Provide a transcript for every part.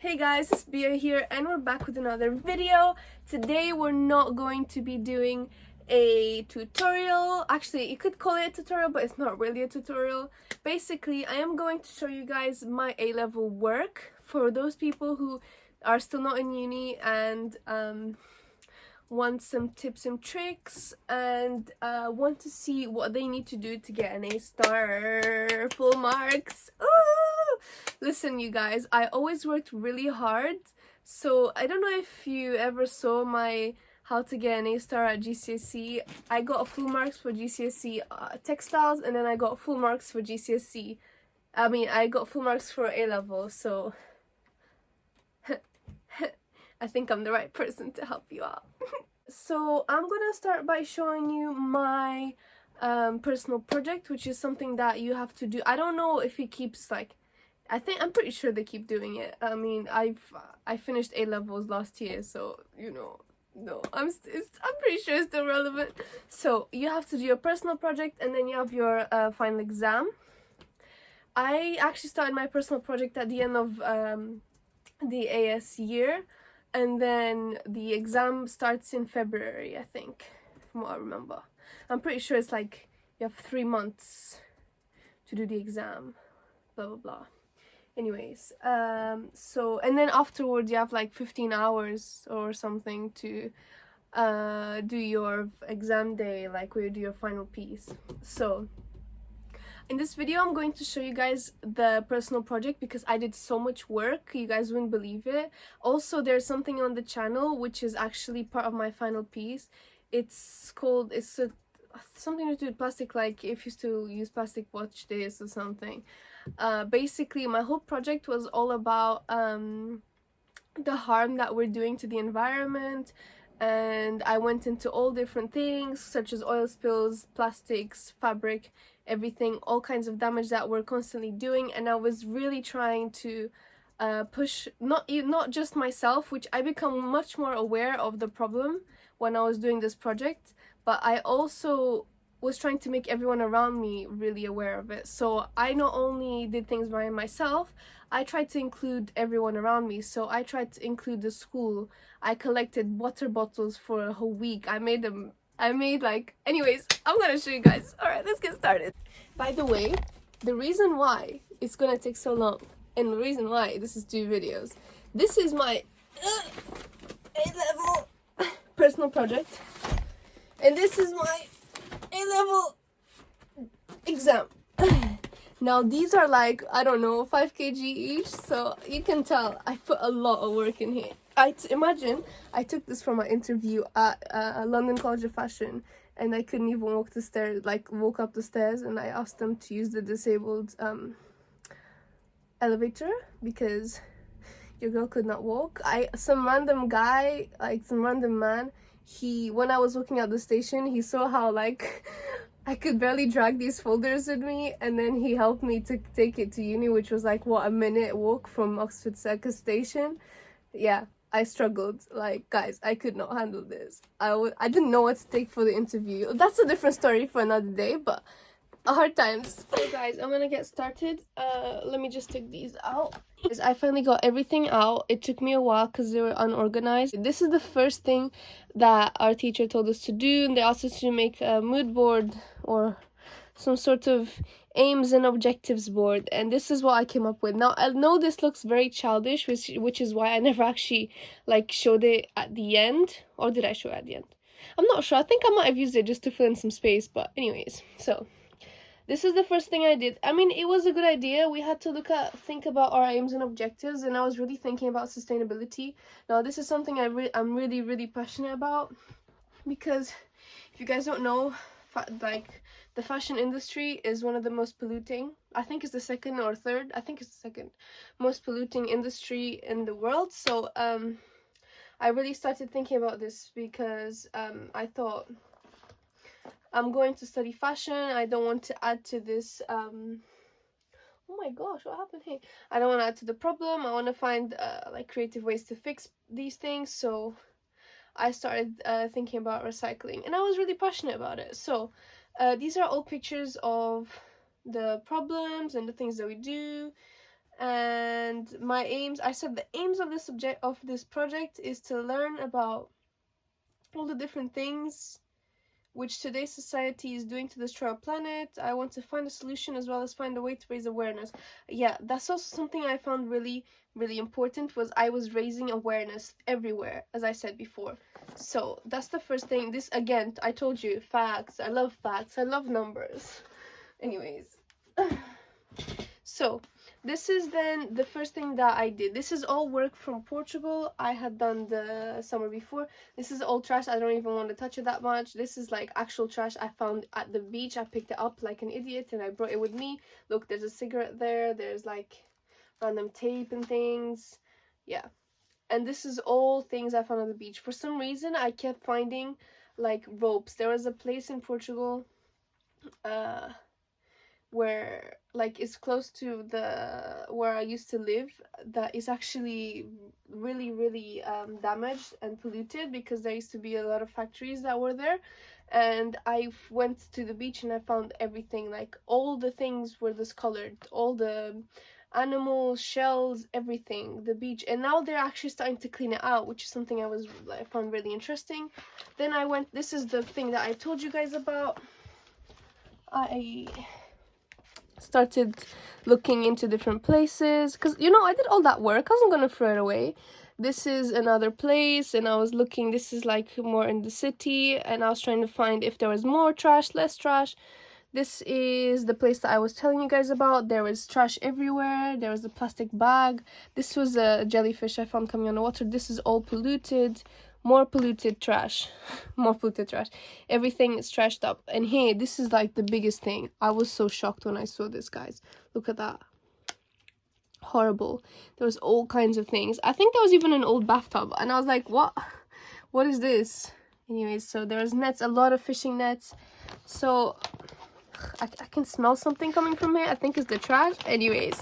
Hey guys, it's Bia here and we're back with another video. Today we're not going to be doing a tutorial. Actually, you could call it a tutorial, but it's not really a tutorial. Basically, I am going to show you guys my A-level work for those people who are still not in uni and want some tips and tricks and want to see what they need to do to get an A-star, full marks. Ooh! Listen, you guys, I always worked really hard, so I don't know if you ever saw my how to get an A-star at GCSE. I got full marks for GCSE textiles, and then I got full marks for GCSE. I got full marks for A-level, so I think I'm the right person to help you out. So I'm gonna start by showing you my personal project, which is something that you have to do. I don't know if it keeps I'm pretty sure they keep doing it. I finished A-levels last year, so no, I'm pretty sure it's still relevant. So you have to do your personal project, and then you have your final exam. I actually started my personal project at the end of the AS year, and then the exam starts in February, I think, from what I remember. I'm pretty sure it's like you have 3 months to do the exam, blah blah blah. Anyways, so, and then afterwards you have like 15 hours or something to do your exam day, like where you do your final piece. So in this video I'm going to show you guys the personal project because I did so much work, you guys wouldn't believe it. Also, there's something on the channel which is actually part of my final piece. It's something to do with plastic, like if you still use plastic, watch this or something. Basically my whole project was all about the harm that we're doing to the environment, and I went into all different things such as oil spills, plastics, fabric, everything, all kinds of damage that we're constantly doing. And I was really trying to push not just myself, which I become much more aware of the problem when I was doing this project, but I also was trying to make everyone around me really aware of it. So I not only did things by myself, I tried to include everyone around me. So I tried to include the school. I collected water bottles for a whole week. Anyways, I'm gonna show you guys. Alright, let's get started. By the way, the reason why it's gonna take so long, and the reason why this is 2 videos, this is my A-level personal project, and this is my A-level exam. Now these are like, I don't know, 5 kg each, so you can tell I put a lot of work in here. Imagine I took this from my interview at London College of Fashion, and I couldn't even walk up the stairs, and I asked them to use the disabled elevator because your girl could not walk. Some random man, when I was walking out the station, he saw how I could barely drag these folders with me, and then he helped me to take it to uni, which was like, what, a minute walk from Oxford Circus station. Yeah, I struggled. Like, guys, I could not handle this. I didn't know what to take for the interview. That's a different story for another day, but hard times. So guys, I'm gonna get started. Let me just take these out. I finally got everything out. It took me a while because they were unorganized. This is the first thing that our teacher told us to do, and they asked us to make a mood board or some sort of aims and objectives board, and this is what I came up with. Now I know this looks very childish, which is why I never actually showed it at the end. Or did I show it at the end? I'm not sure. I think I might have used it just to fill in some space, but anyways, so this is the first thing I did. I mean, it was a good idea. We had to think about our aims and objectives, and I was really thinking about sustainability. Now, this is something I'm really, really passionate about, because if you guys don't know, the fashion industry is one of the most polluting. I think it's the second or third. I think it's the second most polluting industry in the world. So I really started thinking about this because I thought, I'm going to study fashion. I don't want to add to this oh my gosh, what happened here? I don't want to add to the problem. I want to find creative ways to fix these things. So I started thinking about recycling, and I was really passionate about it. So these are all pictures of the problems and the things that we do, And my aims, I said the aims of this project is to learn about all the different things which today's society is doing to destroy our planet. I want to find a solution as well as find a way to raise awareness. Yeah, that's also something I found really, really important, was I was raising awareness everywhere, as I said before. So that's the first thing. This, again, I told you, facts. I love facts. I love numbers. Anyways. So this is then the first thing that I did. This is all work from Portugal. I had done the summer before. This is all trash. I don't even want to touch it that much. This is like actual trash I found at the beach. I picked it up like an idiot and I brought it with me. Look, there's a cigarette there. There's like random tape and things. Yeah. And this is all things I found on the beach. For some reason, I kept finding like ropes. There was a place in Portugal where like it's close to the where I used to live, that is actually really, really damaged and polluted, because there used to be a lot of factories that were there. And I went to the beach and I found everything, like all the things were discolored, all the animals, shells, everything, the beach. And now they're actually starting to clean it out, which is something I found really interesting. Then I went, this is the thing that I told you guys about. I started looking into different places, because you know I did all that work, I wasn't gonna throw it away. This is another place, and I was looking, this is like more in the city, and I was trying to find if there was more trash, less trash. This is the place that I was telling you guys about. There was trash everywhere. There was a plastic bag. This was a jellyfish I found coming on the water. This is all polluted. More polluted trash. More polluted trash. Everything is trashed up. And here, this is like the biggest thing. I was so shocked when I saw this, guys. Look at that. Horrible. There was all kinds of things. I think there was even an old bathtub. And I was like, what? What is this? Anyways, so there was nets. A lot of fishing nets. So I can smell something coming from here. I think it's the trash. Anyways,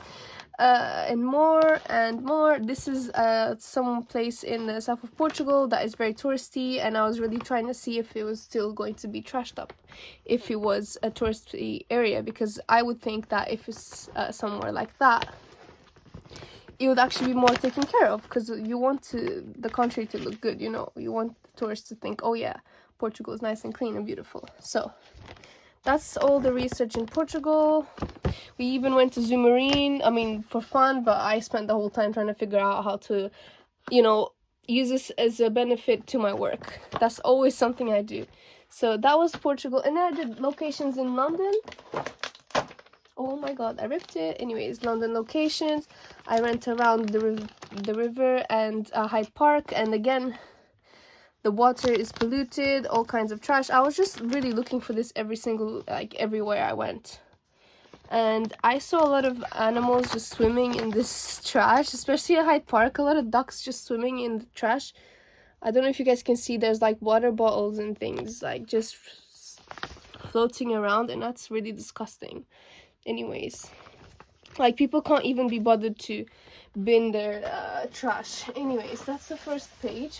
and more and more. This is some place in the south of Portugal that is very touristy, and I was really trying to see if it was still going to be trashed up, if it was a touristy area, because I would think that if it's somewhere like that, it would actually be more taken care of, because you want the country to look good, you know. You want the tourists to think, oh yeah, Portugal is nice and clean and beautiful. So that's all the research in Portugal. We even went to Zoo Marine, I mean, for fun, but I spent the whole time trying to figure out how to, you know, use this as a benefit to my work. That's always something I do. So that was Portugal. And then I did locations in London. Oh my god, I ripped it. Anyways, London locations. I went around the river and Hyde Park, and again, the water is polluted, all kinds of trash. I was just really looking for this everywhere I went. And I saw a lot of animals just swimming in this trash, especially at Hyde Park. A lot of ducks just swimming in the trash. I don't know if you guys can see, there's like water bottles and things like just floating around, and that's really disgusting. Anyways, like people can't even be bothered to bin their trash. Anyways, that's the first page.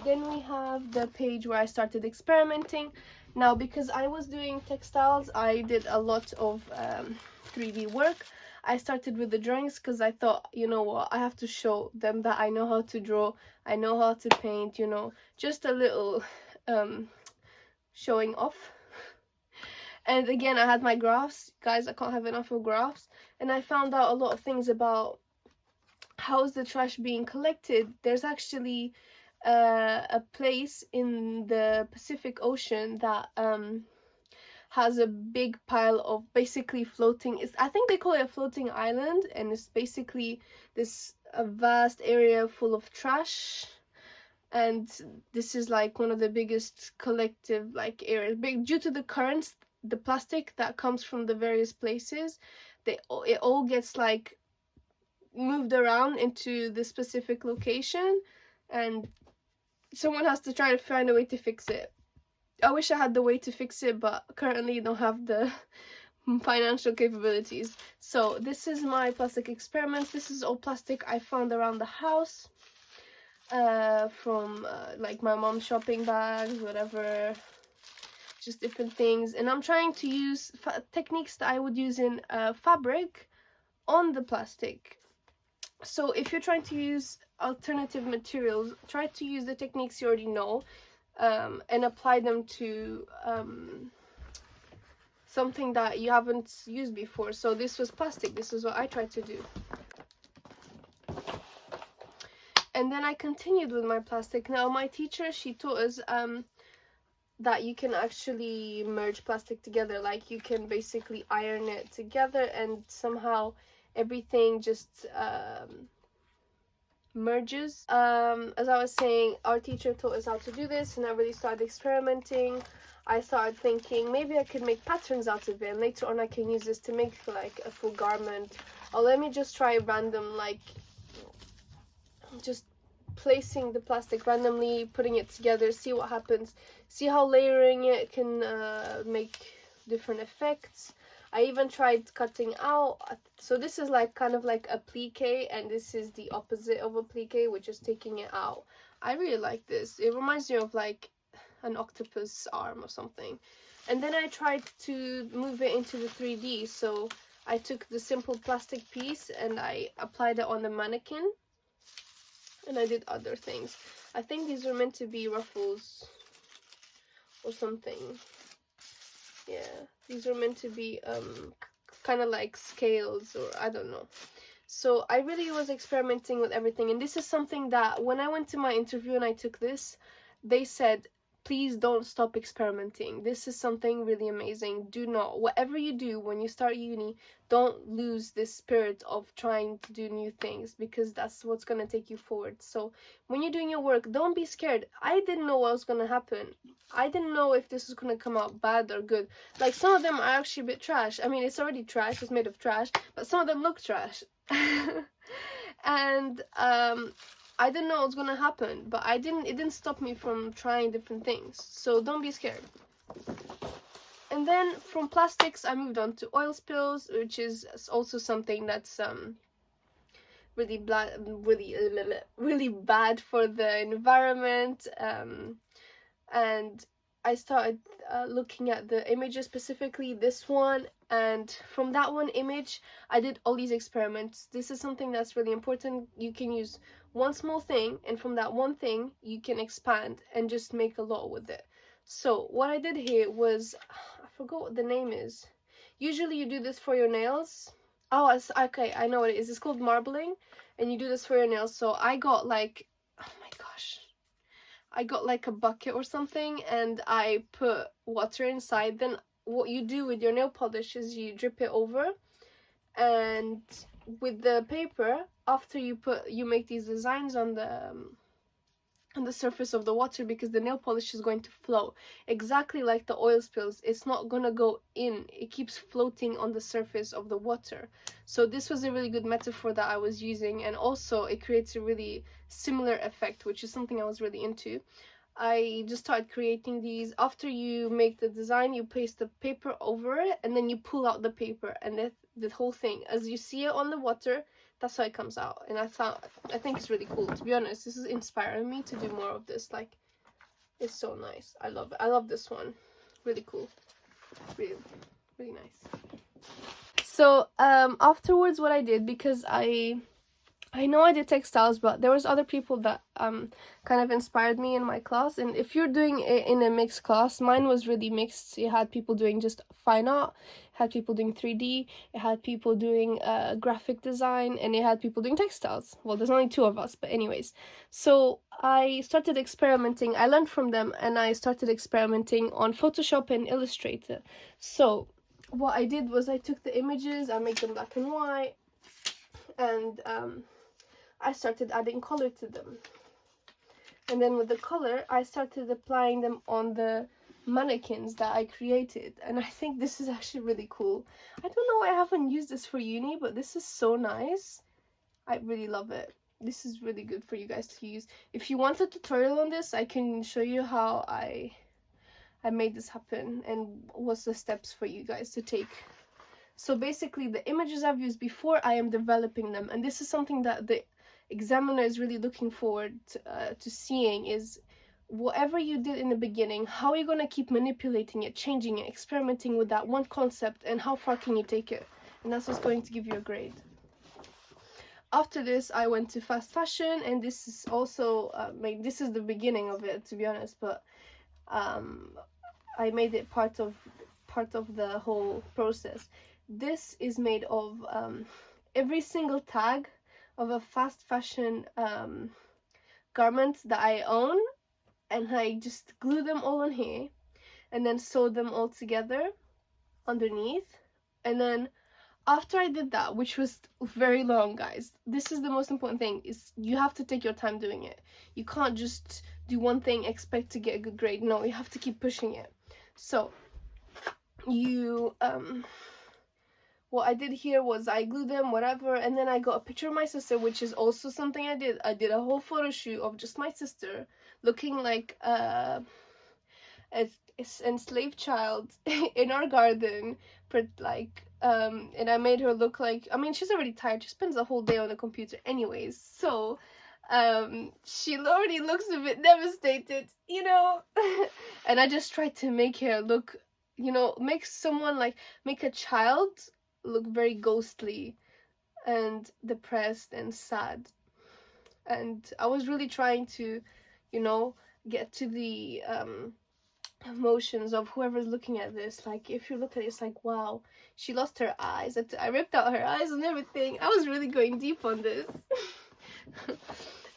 Then we have the page where I started experimenting. Now, because I was doing textiles, I did a lot of 3D work. I started with the drawings because I thought, you know what, I have to show them that I know how to draw, I know how to paint, you know, just a little showing off. And again, I had my graphs. Guys, I can't have enough of graphs. And I found out a lot of things about how is the trash being collected. There's actually a place in the Pacific Ocean that has a big pile of basically floating, I think they call it a floating island, and it's basically this vast area full of trash. And this is like one of the biggest collective like areas, big due to the currents, the plastic that comes from the various places, it all gets like moved around into this specific location, and someone has to try to find a way to fix it. I wish I had the way to fix it, but currently don't have the financial capabilities. So this is my plastic experiments. This is all plastic I found around the house, from like my mom's shopping bags, whatever, just different things. And I'm trying to use techniques that I would use in fabric, on the plastic. So if you're trying to use alternative materials, try to use the techniques you already know, and apply them to something that you haven't used before. So this was plastic. This is what I tried to do. And then I continued with my plastic. Now my teacher, she taught us that you can actually merge plastic together. Like you can basically iron it together and somehow everything just merges. As I was saying, our teacher taught us how to do this, and I really started experimenting. I started thinking maybe I could make patterns out of it, and later on I can use this to make like a full garment. Or let me just try random, like just placing the plastic randomly, putting it together, see what happens, see how layering it can make different effects. I even tried cutting out. So this is like kind of like a plique, and this is the opposite of a plique, which is taking it out. I really like this. It reminds me of like an octopus arm or something. And then I tried to move it into the 3D. So I took the simple plastic piece and I applied it on the mannequin, and I did other things. I think these were meant to be ruffles or something. Yeah, these are meant to be kind of like scales, or I don't know. So I really was experimenting with everything, and this is something that when I went to my interview and I took this, they said, please don't stop experimenting. This is something really amazing. Do not, whatever you do when you start uni, don't lose this spirit of trying to do new things, because that's what's going to take you forward. So when you're doing your work, don't be scared. I didn't know what was going to happen. I didn't know if this was going to come out bad or good. Like some of them are actually a bit trash. I mean, it's already trash, it's made of trash, but some of them look trash. And I didn't know what was gonna happen, but it didn't stop me from trying different things. So don't be scared. And then from plastics I moved on to oil spills, which is also something that's really bad for the environment. And I started looking at the images, specifically this one, and from that one image I did all these experiments. This is something that's really important. You can use one small thing, and from that one thing you can expand and just make a lot with it. So what I did here was, I forgot what the name is. Usually you do this for your nails. Oh, okay, I know what it is. It's called marbling, and you do this for your nails. So I got like, oh my gosh, I got like a bucket or something, and I put water inside. Then what you do with your nail polish is you drip it over, and with the paper, after you make these designs on the surface of the water, because the nail polish is going to flow exactly like the oil spills. It's not gonna go in, it keeps floating on the surface of the water. So this was a really good metaphor that I was using, and also it creates a really similar effect, which is something I was really into. I just started creating these. After you make the design, you paste the paper over it, and then you pull out the paper, and the whole thing, as you see it on the water, that's how it comes out. And I think it's really cool. To be honest, this is inspiring me to do more of this. Like, it's so nice. I love it. I love this one. Really cool. Really, really nice. So afterwards, what I did, because I know I did textiles, but there was other people that kind of inspired me in my class. And if you're doing it in a mixed class, mine was really mixed. You had people doing just fine art, had people doing 3D, it had people doing graphic design, and it had people doing textiles. Well, there's only two of us, but anyways. So I started experimenting. I learned from them, and I started experimenting on Photoshop and Illustrator. So what I did was I took the images, I made them black and white, and I started adding color to them. And then with the color, I started applying them on the mannequins that I created. And I think this is actually really cool. I don't know why I haven't used this for uni, but this is so nice. I really love it. This is really good for you guys to use. If you want a tutorial on this, I can show you how I made this happen and what's the steps for you guys to take. So basically, the images I've used before, I am developing them. And this is something that the examiner is really looking forward to seeing, is whatever you did in the beginning, how are you going to keep manipulating it, changing it, experimenting with that one concept, and how far can you take it? And that's what's going to give you a grade. after this I went to fast fashion, and this is also this is the beginning of it, to be honest, but I made it part of the whole process. This is made of every single tag of a fast fashion garment that I own, and I just glue them all on here and then sew them all together underneath. And then after I did that, which was very long, guys, this is the most important thing, is you have to take your time doing it. You can't just do one thing, expect to get a good grade. No, you have to keep pushing it. So you what I did here was I glued them, whatever, and then I got a picture of my sister, which is also something I did. I did a whole photo shoot of just my sister looking like an enslaved child in our garden, like and I made her look like, I mean, she's already tired, she spends the whole day on the computer anyways, so she already looks a bit devastated, you know. And I just tried to make her look, you know, make a child look very ghostly and depressed and sad. And I was really trying to, you know, get to the emotions of whoever's looking at this. Like, if you look at it, it's like, wow, she lost her eyes. I ripped out her eyes and everything. I was really going deep on this.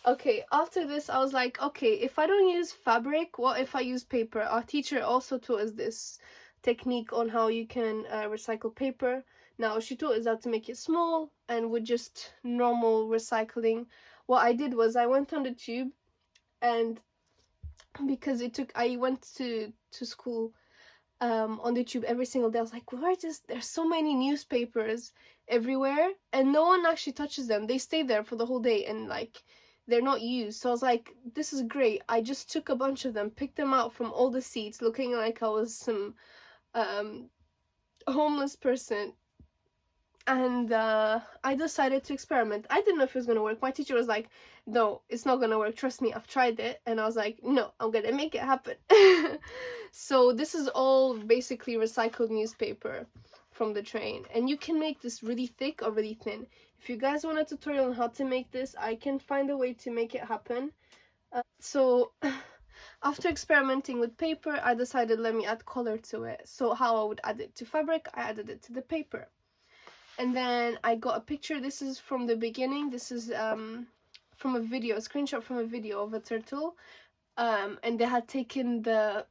Okay, after this I was like, okay, if I don't use fabric, what if I use paper? Our teacher also taught us this technique on how you can recycle paper. Now, she taught us how to make it small and with just normal recycling. What I did was I went on the tube, and because I went to school on the tube every single day. I was like, there's so many newspapers everywhere and no one actually touches them. They stay there for the whole day and like they're not used. So I was like, this is great. I just took a bunch of them, picked them out from all the seats, looking like I was some homeless person. And I decided to experiment. I didn't know if it was gonna work. My teacher was like, no, it's not gonna work, trust me, I've tried it. And I was like, no, I'm gonna make it happen. So this is all basically recycled newspaper from the train, and you can make this really thick or really thin. If you guys want a tutorial on how to make this, I can find a way to make it happen. So after experimenting with paper, I decided, let me add color to it. So how I would add it to fabric, I added it to the paper. And then I got a picture. This is from the beginning. This is from a video, a screenshot from a video of a turtle. And they had taken the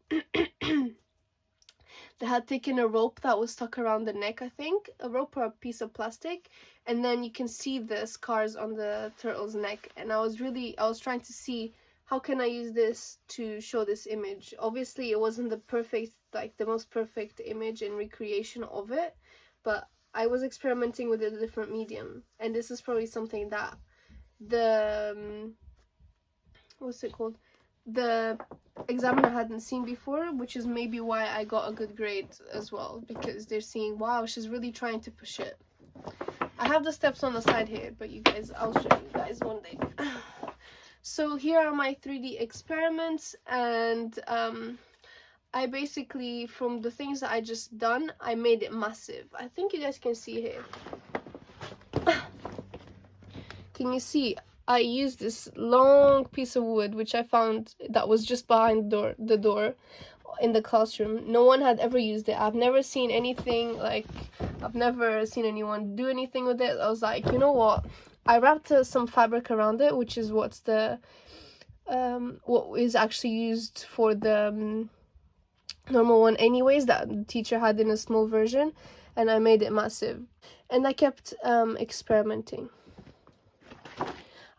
they had taken a rope that was stuck around the neck, I think, a rope or a piece of plastic, and then you can see the scars on the turtle's neck. And I was trying to see how can I use this to show this image. Obviously it wasn't the most perfect image and recreation of it, but I was experimenting with a different medium, and this is probably something that the what's it called, the examiner hadn't seen before, which is maybe why I got a good grade as well, because they're seeing, wow, she's really trying to push it. I have the steps on the side here, but I'll show you guys one day. So here are my 3D experiments, and I basically, from the things that I just done, I made it massive. I think you guys can see here. Can you see? I used this long piece of wood, which I found that was just behind the door in the classroom. No one had ever used it. I've never seen anything, like, I've never seen anyone do anything with it. I was like, you know what? I wrapped some fabric around it, which is what is actually used for the normal one anyways, that the teacher had in a small version, and I made it massive. And I kept experimenting.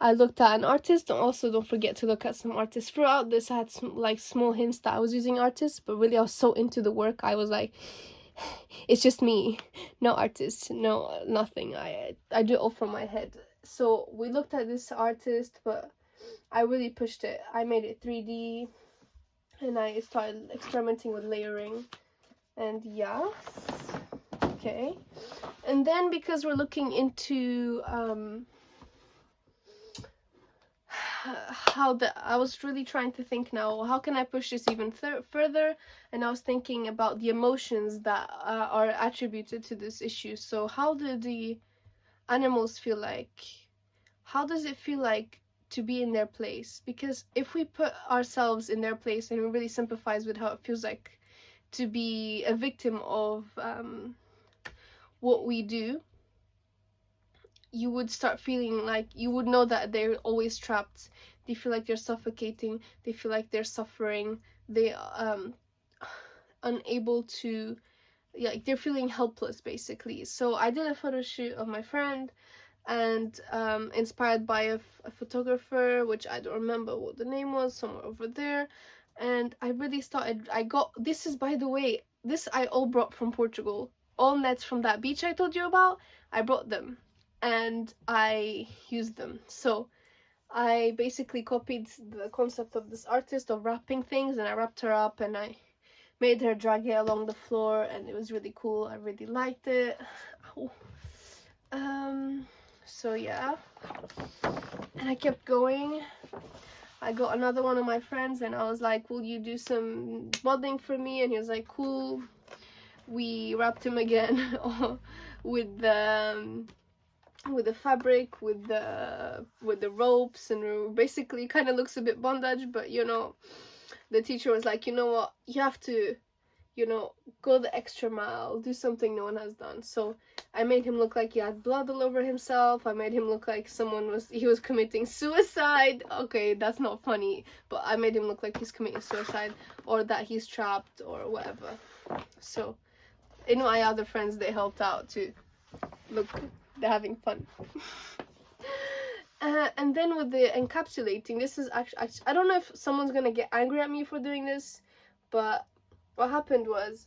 I looked at an artist, and also don't forget to look at some artists. Throughout this I had some like small hints that I was using artists, but really I was so into the work, I was like, it's just me, no artists, no nothing. I do it all from my head. So we looked at this artist, but I really pushed it. I made it 3D, and I started experimenting with layering, and yeah, okay. And then because we're looking into I was really trying to think now, how can I push this even further? And I was thinking about the emotions that are attributed to this issue. So how do the animals feel like? how does it feel like to be in their place? Because if we put ourselves in their place and we really sympathize with how it feels like to be a victim of what we do, you would start feeling like, you would know that they're always trapped. They feel like they're suffocating, they feel like they're suffering, they unable to, like, they're feeling helpless basically. So I did a photo shoot of my friend, and inspired by a photographer, which I don't remember what the name was, somewhere over there. And I really started, I got, this is, by the way, this I all brought from Portugal. All nets from that beach I told you about, I brought them and I used them. So I basically copied the concept of this artist of wrapping things, and I wrapped her up and I made her drag it along the floor, and it was really cool. I really liked it. So yeah, and I kept going. I got another one of my friends and I was like, will you do some modeling for me? And he was like, cool. We wrapped him again with the fabric, with the ropes, and basically kind of looks a bit bondage, but you know, the teacher was like, you know what, you have to, you know, go the extra mile, do something no one has done. So I made him look like he had blood all over himself. I made him look like he was committing suicide. Okay, that's not funny, but I made him look like he's committing suicide, or that he's trapped or whatever. So in my other friends, they helped out too. Look, they're having fun. And then with the encapsulating, this is actually, I don't know if someone's gonna get angry at me for doing this, but what happened was,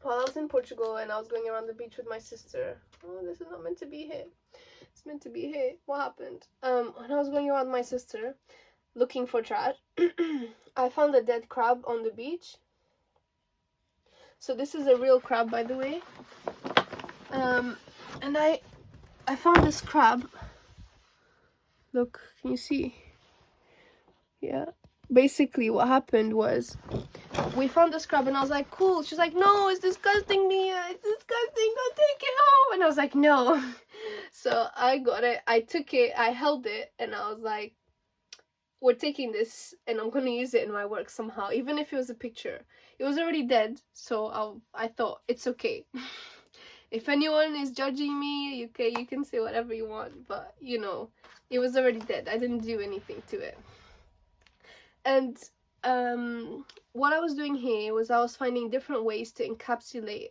while I was in Portugal and I was going around the beach with my sister, oh, this is not meant to be here, it's meant to be here. What happened? When I was going around my sister looking for trash, I found a dead crab on the beach. So this is a real crab, by the way. And I found this crab. Look, can you see? Yeah. Basically what happened was, we found this crab and I was like, cool. She's like, no, it's disgusting, Mia, it's disgusting, don't take it home. And I was like, no. So I got it, I took it, I held it, and I was like, we're taking this and I'm gonna use it in my work somehow, even if it was a picture. It was already dead, so I thought it's okay. If anyone is judging me, okay, you can say whatever you want, but you know, it was already dead. I didn't do anything to it. And what I was doing here was I was finding different ways to encapsulate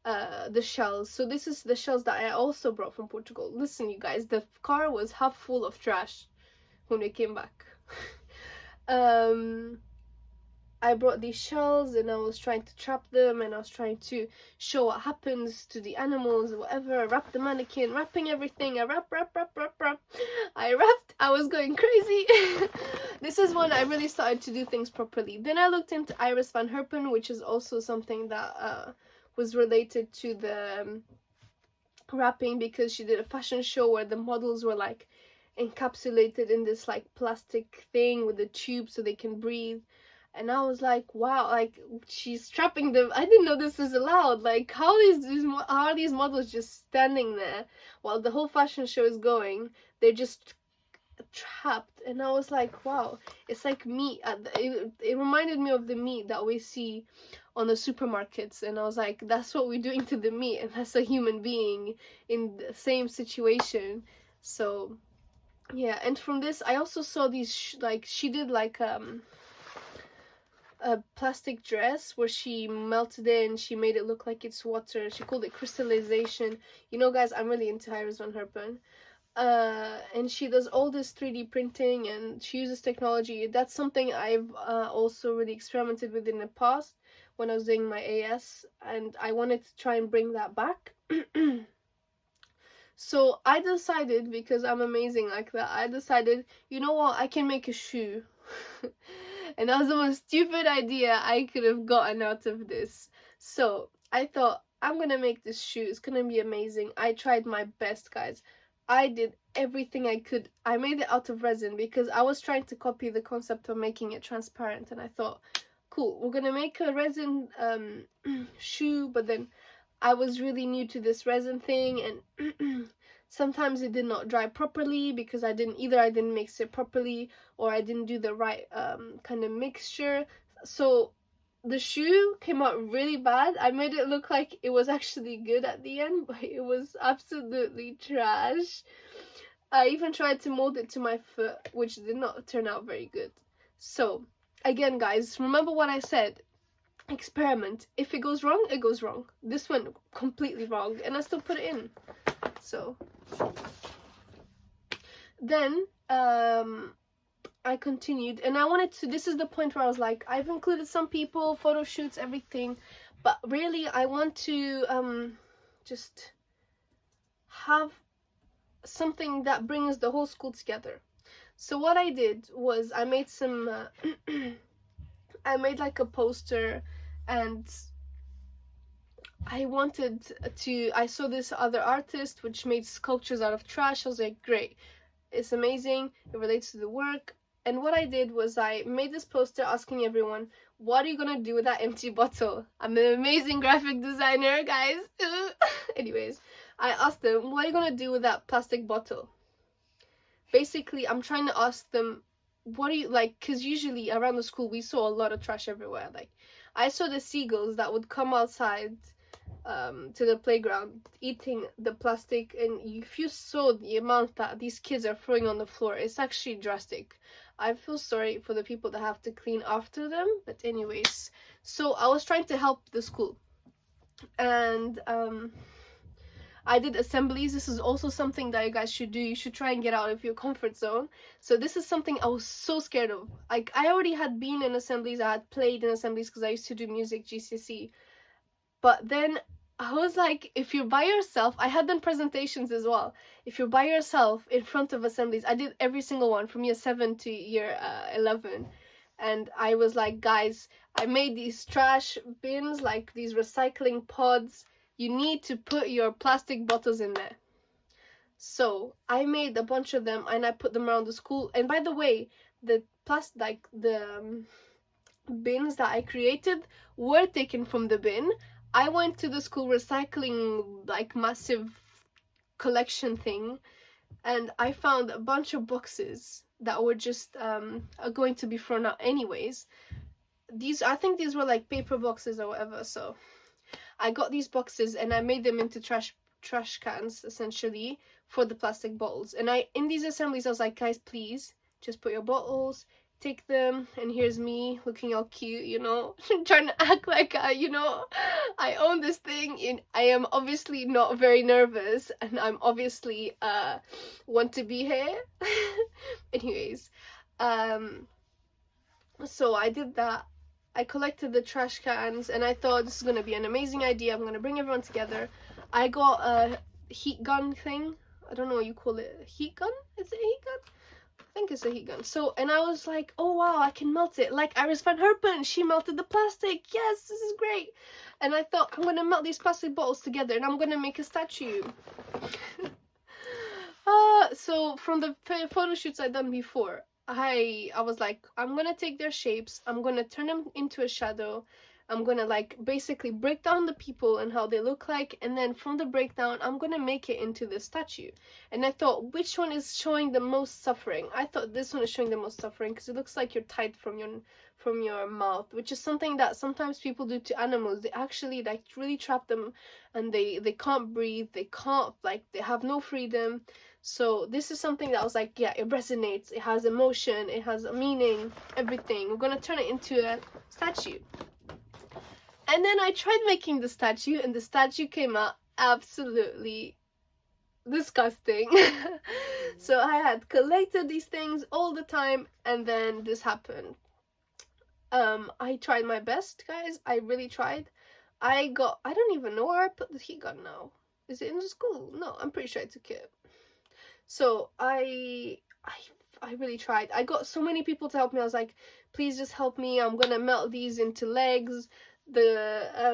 the shells. So this is the shells that I also brought from Portugal. Listen, you guys, the car was half full of trash when we came back. I brought these shells and I was trying to trap them, and I was trying to show what happens to the animals or whatever. I wrapped the mannequin, wrapping everything. I wrap. I wrapped. I was going crazy. This is when I really started to do things properly. Then I looked into Iris van Herpen, which is also something that was related to the wrapping, because she did a fashion show where the models were like encapsulated in this like plastic thing with a tube so they can breathe. And I was like, wow, like, she's trapping them. I didn't know this was allowed. Like, how are these models just standing there while the whole fashion show is going? They're just trapped. And I was like, wow, it's like meat. It reminded me of the meat that we see on the supermarkets. And I was like, that's what we're doing to the meat. And that's a human being in the same situation. So, yeah. And from this, I also saw these, like, she did like, a plastic dress where she melted it and she made it look like it's water. She called it crystallization. You know, guys, I'm really into Iris van Herpen. And she does all this 3D printing and she uses technology. That's something I've also really experimented with in the past when I was doing my AS, and I wanted to try and bring that back. So I decided, because I'm amazing like that, I decided, you know what, I can make a shoe. And that was the most stupid idea I could have gotten out of this. So I thought, I'm gonna make this shoe, it's gonna be amazing. I tried my best, guys. I did everything I could. I made it out of resin because I was trying to copy the concept of making it transparent, and I thought, cool, we're gonna make a resin shoe. But then I was really new to this resin thing, and Sometimes it did not dry properly because I didn't mix it properly, or I didn't do the right kind of mixture. So the shoe came out really bad. I made it look like it was actually good at the end, but it was absolutely trash. I even tried to mold it to my foot, which did not turn out very good. So again, guys, remember what I said. Experiment. If it goes wrong, it goes wrong. This went completely wrong, and I still put it in. So then I continued, and I wanted to, this is the point where I was like, I've included some people, photo shoots, everything, but really I want to just have something that brings the whole school together. So what I did was I made some I made like a poster, and I saw this other artist which made sculptures out of trash. I was like, great, it's amazing, it relates to the work. And what I did was I made this poster asking everyone, what are you gonna do with that empty bottle? I'm an amazing graphic designer, guys. Anyways, I asked them, what are you gonna do with that plastic bottle? Basically, I'm trying to ask them, what do you like, because usually around the school we saw a lot of trash everywhere. Like, I saw the seagulls that would come outside to the playground eating the plastic, and if you saw the amount that these kids are throwing on the floor, it's actually drastic. I feel sorry for the people that have to clean after them, but anyways, so I was trying to help the school, and I did assemblies. This is also something that you guys should do. You should try and get out of your comfort zone. So this is something I was so scared of. Like, I already had been in assemblies, I had played in assemblies because I used to do music GCSE, but then I was like, if you're by yourself, I had done presentations as well. If you're by yourself in front of assemblies, I did every single one from year 7 to year 11. And I was like, guys, I made these trash bins, like these recycling pods. You need to put your plastic bottles in there. So I made a bunch of them, and I put them around the school. And by the way, the bins that I created were taken from the bin. I went to the school recycling, like, massive collection thing, and I found a bunch of boxes that were just going to be thrown out anyways. I think these were like paper boxes or whatever. So I got these boxes and I made them into trash cans, essentially, for the plastic bottles. And in these assemblies I was like, guys, please just put your bottles, take them, and here's me looking all cute, you know, trying to act like I own this thing. And I am obviously not very nervous, and I'm obviously want to be here. Anyways, so I did that. I collected the trash cans, and I thought, this is gonna be an amazing idea. I'm gonna bring everyone together. I got a heat gun thing. I don't know what you call it. Heat gun? Is it a heat gun? I think it's a heat gun. So, and I was like, oh wow, I can melt it. Like Iris van Herpen, she melted the plastic. Yes, this is great. And I thought, I'm gonna melt these plastic bottles together, and I'm gonna make a statue. So from the photo shoots I'd done before, I was like, I'm gonna take their shapes, I'm gonna turn them into a shadow, I'm gonna like basically break down the people and how they look like, and then from the breakdown I'm gonna make it into the statue. And I thought, which one is showing the most suffering? I thought this one is showing the most suffering because it looks like you're tied from your mouth, which is something that sometimes people do to animals. They actually like really trap them, and they can't breathe, they can't, like, they have no freedom. So this is something that I was like, yeah, it resonates, it has emotion, it has a meaning, everything. We're gonna turn it into a statue. And then I tried making the statue, and the statue came out absolutely disgusting. So I had collected these things all the time, and then this happened. I tried my best, guys. I really tried. I don't even know where I put the heat gun now. Is it in the school? No, I'm pretty sure I took it. So I really tried. I got so many people to help me. I was like, please just help me. I'm gonna melt these into legs. And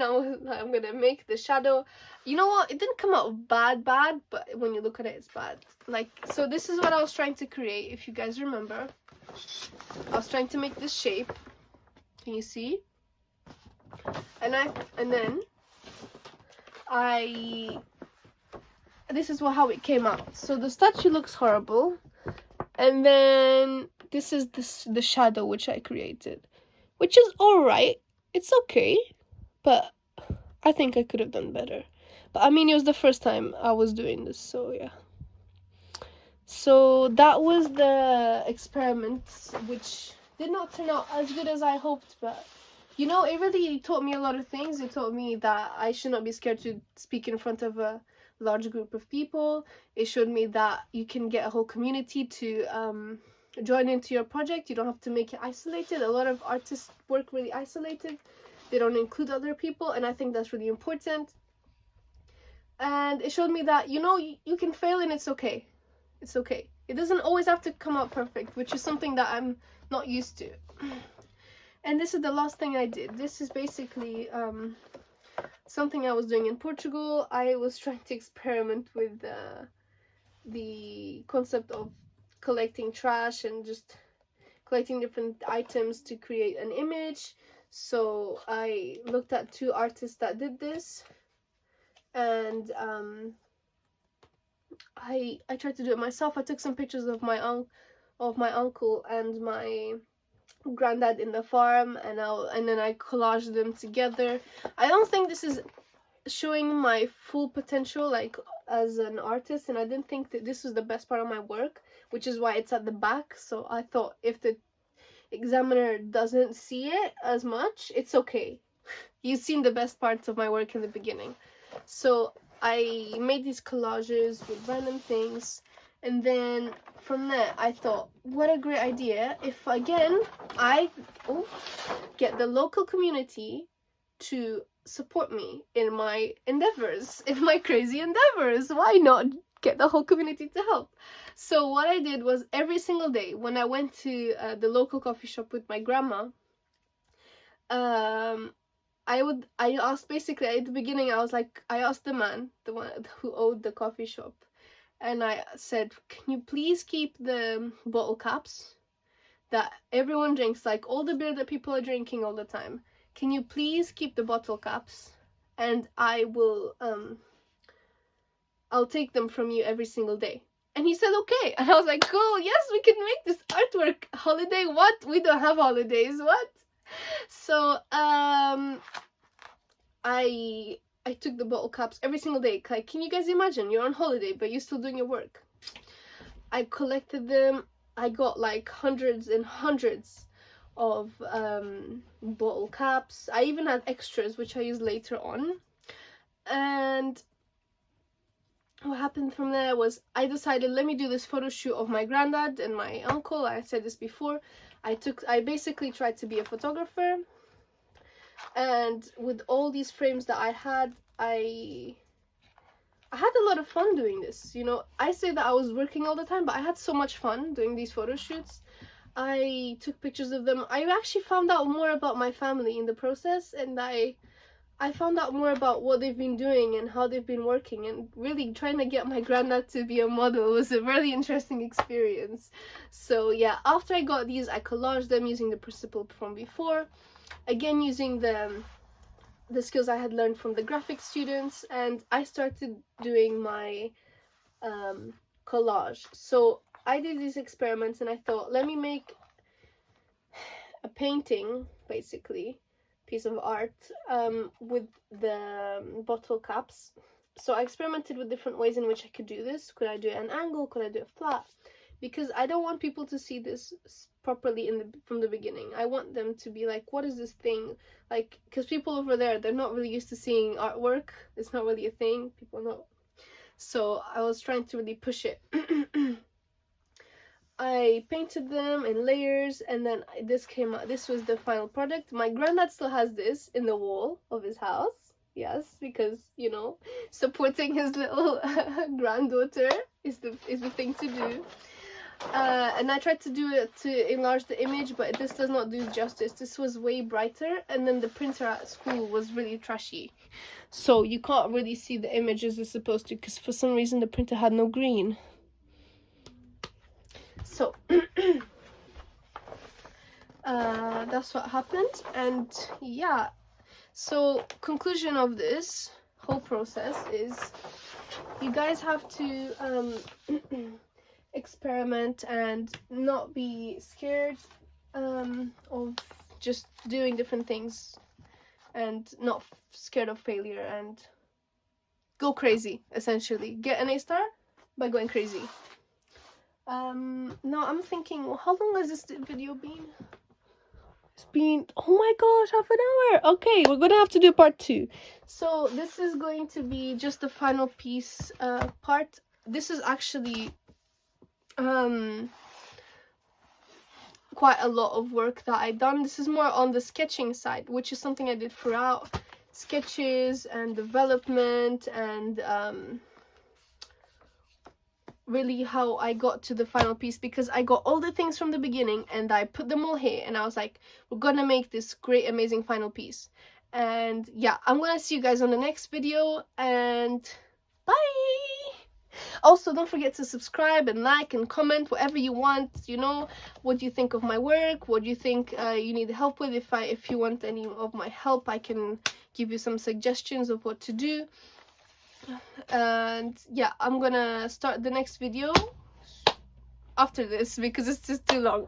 I'm gonna make the shadow. You know what? It didn't come out bad, but when you look at it, it's bad. Like, so this is what I was trying to create. If you guys remember, I was trying to make this shape. Can you see? And then I this is how it came out. So the statue looks horrible, and then this is the shadow which I created, which is alright. It's okay, but I think I could have done better. But I mean, it was the first time I was doing this, so yeah. So that was the experiment, which did not turn out as good as I hoped, but you know, it really taught me a lot of things. It taught me that I should not be scared to speak in front of a large group of people. It showed me that you can get a whole community to join into your project. You don't have to make it isolated. A lot of artists work really isolated. They don't include other people, and I think that's really important. And it showed me that, you know, you can fail and it's okay. It's okay. It doesn't always have to come out perfect, which is something that I'm not used to. And this is the last thing I did. This is basically something I was doing in Portugal. I was trying to experiment with the concept of collecting trash and just collecting different items to create an image. So I looked at 2 artists that did this, and I tried to do it myself. I took some pictures of my uncle and my granddad in the farm, and then I collaged them together. I don't think this is showing my full potential, like, as an artist, and I didn't think that this was the best part of my work, which is why it's at the back. So I thought if the examiner doesn't see it as much, it's okay. You've seen the best parts of my work in the beginning. So I made these collages with random things, and then from there I thought, what a great idea if again I get the local community to support me in my endeavors, in my crazy endeavors. Why not get the whole community to help? So what I did was, every single day when I went to the local coffee shop with my grandma, I asked, basically at the beginning, I was like, I asked the man, the one who owned the coffee shop, and I said, can you please keep the bottle caps that everyone drinks, like all the beer that people are drinking all the time? Can you please keep the bottle caps, and I will I'll take them from you every single day. And he said okay, and I was like, cool, yes, we can make this artwork. Holiday? What? We don't have holidays. What? So I took the bottle caps every single day. Like, can you guys imagine? You're on holiday, but you're still doing your work. I collected them. I got like hundreds and hundreds of bottle caps. I even had extras, which I used later on. And what happened from there was, I decided, let me do this photo shoot of my granddad and my uncle. I said this before. I basically tried to be a photographer, and with all these frames that I had a lot of fun doing this. You know, I say that I was working all the time, but I had so much fun doing these photo shoots. I took pictures of them. I actually found out more about my family in the process, and I found out more about what they've been doing and how they've been working, and really trying to get my granddad to be a model was a really interesting experience. So yeah, after I got these, I collaged them using the principle from before, again using the skills I had learned from the graphic students, and I started doing my collage. So I did these experiments, and I thought, let me make a painting, basically piece of art, with the bottle caps. So I experimented with different ways in which I could do this. Could I do it at an angle? Could I do it flat? Because I don't want people to see this properly from the beginning. I want them to be like, what is this thing? Like, because people over there, they're not really used to seeing artwork. It's not really a thing. People know. So I was trying to really push it. I painted them in layers, and then this came out. This was the final product. My granddad still has this in the wall of his house. Yes, because, you know, supporting his little granddaughter is the thing to do. And I tried to do it to enlarge the image, but this does not do justice. This was way brighter, and then the printer at school was really trashy, so you can't really see the image as it's supposed to, because for some reason the printer had no green. So that's what happened. And yeah, so conclusion of this whole process is, you guys have to experiment and not be scared of just doing different things, and not scared of failure, and go crazy. Essentially, get an A star by going crazy. Now I'm thinking, how long has this video been? It's been, oh my gosh, half an hour. Okay, we're gonna have to do part 2. So this is going to be just the final piece part. This is actually quite a lot of work that I done. This is more on the sketching side, which is something I did throughout. Sketches and development, and really how I got to the final piece, because I got all the things from the beginning and I put them all here, and I was like, we're gonna make this great amazing final piece. And yeah, I'm gonna see you guys on the next video, and bye. Also, don't forget to subscribe and like and comment whatever you want. You know, what do you think of my work? What do you think you need help with? If you want any of my help, I can give you some suggestions of what to do. And yeah, I'm gonna start the next video after this because it's just too long.